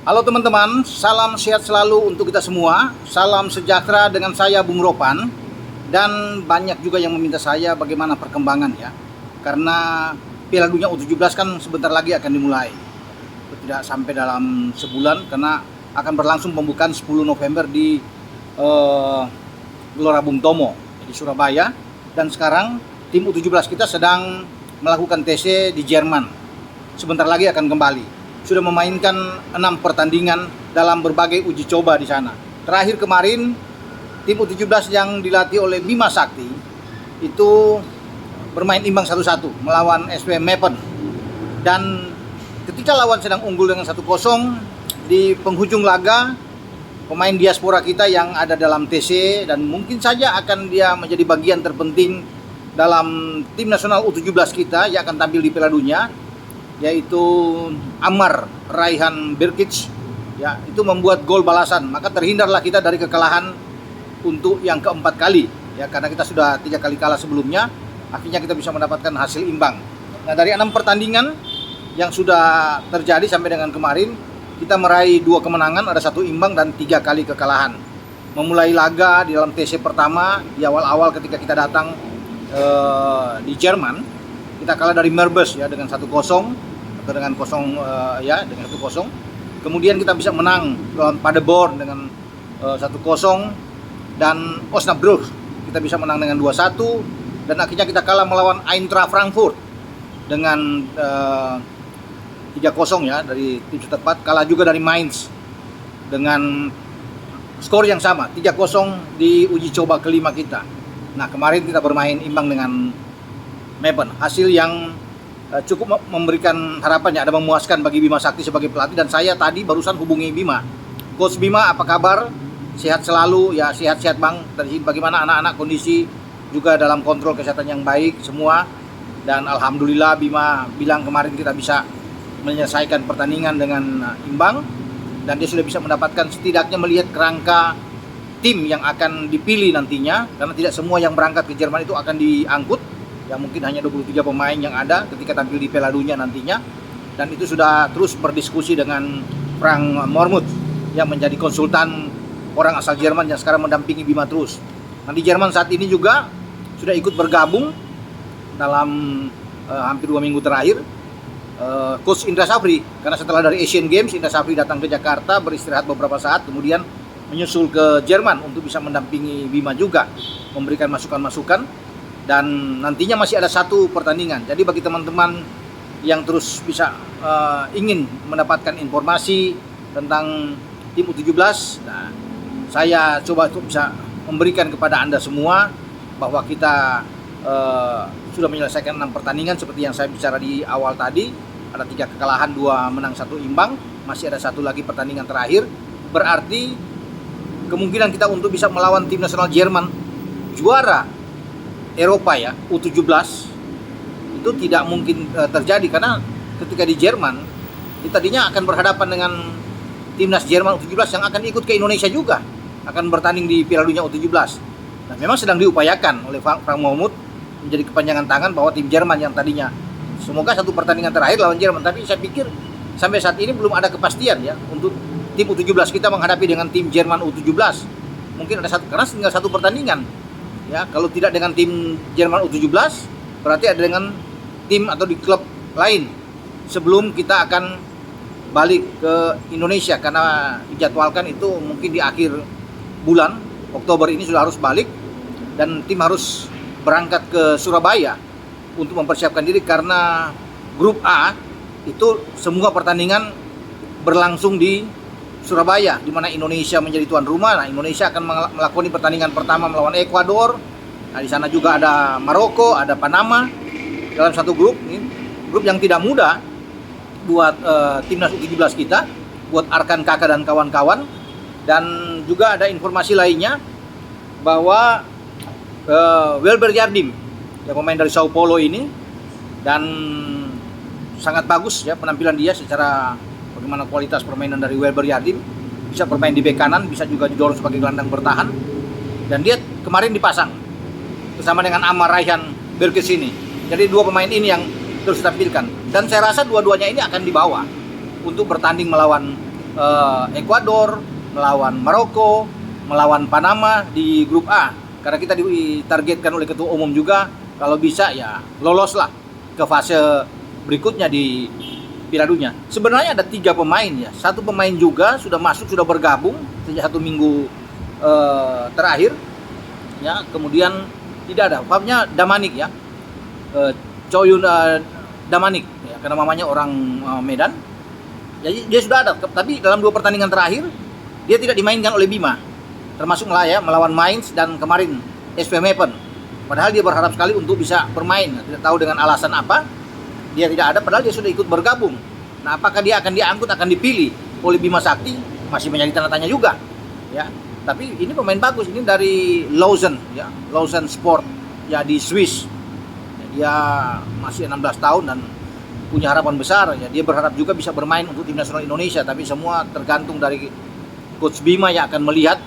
Halo teman-teman, salam sehat selalu untuk kita semua. Salam sejahtera dengan saya Bung Ropan. Dan banyak juga yang meminta saya bagaimana perkembangan ya. Karena Piala Dunia U17 kan sebentar lagi akan dimulai. Tidak sampai dalam sebulan karena akan berlangsung pembukaan 10 November di Gelora Bung Tomo di Surabaya. Dan sekarang tim U17 kita sedang melakukan TC di Jerman. Sebentar lagi akan kembali. Sudah memainkan 6 pertandingan dalam berbagai uji coba di sana. Terakhir kemarin tim U17 yang dilatih oleh Bima Sakti itu bermain imbang 1-1 melawan SV Meppen. Dan ketika lawan sedang unggul dengan 1-0 di penghujung laga, pemain diaspora kita yang ada dalam TC dan mungkin saja akan dia menjadi bagian terpenting dalam tim nasional U17 kita yang akan tampil di Piala Dunia, yaitu Ammar Raihan Birkic ya, itu membuat gol balasan. Maka terhindarlah kita dari kekalahan untuk yang keempat kali ya, karena kita sudah 3 kali kalah sebelumnya. Akhirnya kita bisa mendapatkan hasil imbang. Nah, dari 6 pertandingan yang sudah terjadi sampai dengan kemarin, kita meraih 2 kemenangan, ada 1 imbang dan 3 kali kekalahan. Memulai laga di dalam TC pertama di awal-awal ketika kita datang di Jerman, kita kalah dari Merbes ya dengan 1-0 atau dengan 0 ya dengan 1-0. Kemudian kita bisa menang lawan Paderborn dengan 1-0 dan Osnabrück kita bisa menang dengan 2-1, dan akhirnya kita kalah melawan Eintracht Frankfurt dengan 3-0 ya dari tim setempat. Kalah juga dari Mainz dengan skor yang sama 3-0 di uji coba kelima kita. Nah, kemarin kita bermain imbang dengan Meppen, hasil yang cukup memberikan harapan ya, ada memuaskan bagi Bima Sakti sebagai pelatih. Dan saya tadi barusan hubungi Bima. Coach Bima, apa kabar? Sehat selalu ya? Sehat-sehat Bang. Dari bagaimana anak-anak, kondisi juga dalam kontrol kesehatan yang baik semua. Dan alhamdulillah Bima bilang kemarin kita bisa menyelesaikan pertandingan dengan imbang, dan dia sudah bisa mendapatkan setidaknya melihat kerangka tim yang akan dipilih nantinya, karena tidak semua yang berangkat ke Jerman itu akan diangkut. Yang mungkin hanya 23 pemain yang ada ketika tampil di Piala Dunia nantinya. Dan itu sudah terus berdiskusi dengan Frank Mormuth yang menjadi konsultan orang asal Jerman yang sekarang mendampingi Bima terus. Nah, di Jerman saat ini juga sudah ikut bergabung dalam hampir 2 minggu terakhir Coach Indra Safri, karena setelah dari Asian Games Indra Safri datang ke Jakarta beristirahat beberapa saat, kemudian menyusul ke Jerman untuk bisa mendampingi Bima juga, memberikan masukan-masukan. Dan nantinya masih ada 1 pertandingan. Jadi bagi teman-teman yang terus bisa ingin mendapatkan informasi tentang tim U17, nah, saya coba untuk bisa memberikan kepada Anda semua bahwa kita sudah menyelesaikan 6 pertandingan seperti yang saya bicara di awal tadi. Ada 3 kekalahan, 2 menang, 1 imbang. Masih ada 1 lagi pertandingan terakhir. Berarti kemungkinan kita untuk bisa melawan tim nasional Jerman juara Eropa ya, U17 itu tidak mungkin terjadi, karena ketika di Jerman kita tadinya akan berhadapan dengan timnas Jerman U17 yang akan ikut ke Indonesia juga, akan bertanding di Piala Dunia U17. Nah, memang sedang diupayakan oleh Frank Mormuth menjadi kepanjangan tangan bahwa tim Jerman yang tadinya semoga 1 pertandingan terakhir lawan Jerman, tapi saya pikir sampai saat ini belum ada kepastian ya untuk tim U17 kita menghadapi dengan tim Jerman U17. Mungkin ada 1, karena tinggal 1 pertandingan. Ya, kalau tidak dengan tim Jerman U17, berarti ada dengan tim atau di klub lain sebelum kita akan balik ke Indonesia, karena dijadwalkan itu mungkin di akhir bulan Oktober ini sudah harus balik, dan tim harus berangkat ke Surabaya untuk mempersiapkan diri, karena grup A itu semua pertandingan berlangsung di Surabaya, di mana Indonesia menjadi tuan rumah. Nah, Indonesia akan melakoni pertandingan pertama melawan Ekuador. Nah, di sana juga ada Maroko, ada Panama dalam 1 grup. Ini grup yang tidak mudah buat timnas U17 kita, buat Arkan Kakak dan kawan-kawan. Dan juga ada informasi lainnya bahwa Welber Jardim, yang pemain dari Sao Paulo ini, dan sangat bagus ya penampilan dia secara bagaimana kualitas permainan dari Welber Jardim, bisa bermain di bek kanan, bisa juga didorong sebagai gelandang bertahan. Dan dia kemarin dipasang bersama dengan Ammar Raihan Birkic ini. Jadi 2 pemain ini yang terus ditampilkan. Dan saya rasa dua-duanya ini akan dibawa untuk bertanding melawan Ekuador, melawan Maroko, melawan Panama di grup A. Karena kita ditargetkan oleh ketua umum juga kalau bisa ya loloslah ke fase berikutnya di Piala Dunia. Sebenarnya ada 3 pemain ya. Satu pemain juga sudah masuk, sudah bergabung sejak 1 minggu terakhir. Ya, kemudian tidak ada. Umpamanya Damanik ya. Coyun Damanik ya, karena mamanya orang Medan. Jadi dia sudah ada, tapi dalam 2 pertandingan terakhir dia tidak dimainkan oleh Bima. Termasuk melawan Mainz dan kemarin SV Meppen. Padahal dia berharap sekali untuk bisa bermain. Tidak tahu dengan alasan apa dia tidak ada, padahal dia sudah ikut bergabung. Nah, apakah dia akan diangkut, akan dipilih oleh Bima Sakti, masih menjadi tanda tanya juga. Ya, tapi ini pemain bagus, ini dari Lausanne, ya, Lausanne Sport, ya di Swiss. Ya, dia masih 16 tahun dan punya harapan besar. Ya, dia berharap juga bisa bermain untuk tim nasional Indonesia, tapi semua tergantung dari Coach Bima yang akan melihat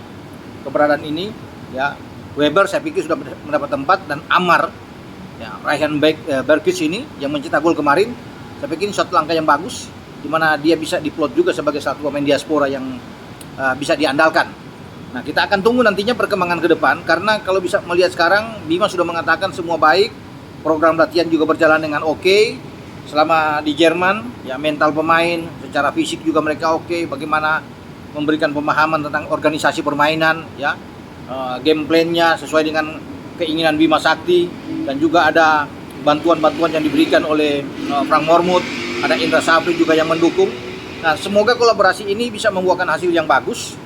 keberadaan ini. Ya, Weber saya pikir sudah mendapat tempat, dan Amar, ya, Ryan Berkis ini yang mencetak gol kemarin, saya pikir ini suatu langkah yang bagus, di mana dia bisa diplot juga sebagai satu pemain diaspora yang bisa diandalkan. Nah, kita akan tunggu nantinya perkembangan ke depan, karena kalau bisa melihat sekarang, Bima sudah mengatakan semua baik, program latihan juga berjalan dengan oke. Selama di Jerman, ya mental pemain, secara fisik juga mereka oke. Bagaimana memberikan pemahaman tentang organisasi permainan, ya, game plan-nya sesuai dengan keinginan Bima Sakti, dan juga ada bantuan-bantuan yang diberikan oleh Frank Mormut, ada Indra Safri juga yang mendukung. Nah, semoga kolaborasi ini bisa membuahkan hasil yang bagus,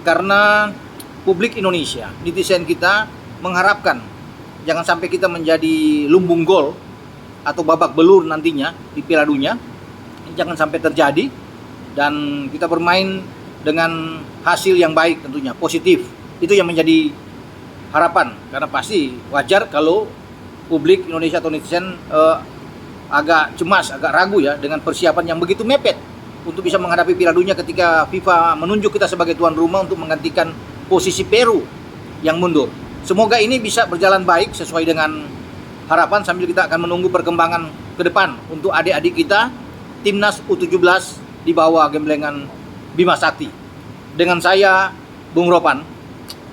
karena publik Indonesia, netizen kita mengharapkan jangan sampai kita menjadi lumbung gol atau babak belur nantinya di Piala Dunia. Jangan sampai terjadi, dan kita bermain dengan hasil yang baik tentunya, positif. Itu yang menjadi harapan, karena pasti wajar kalau publik Indonesia atau netizen agak cemas, agak ragu ya dengan persiapan yang begitu mepet untuk bisa menghadapi Piala Dunia ketika FIFA menunjuk kita sebagai tuan rumah untuk menggantikan posisi Peru yang mundur. Semoga ini bisa berjalan baik sesuai dengan harapan, sambil kita akan menunggu perkembangan ke depan untuk adik-adik kita Timnas U17 di bawah gemblengan Bima Sakti. Dengan saya, Bung Ropan.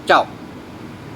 Ciao.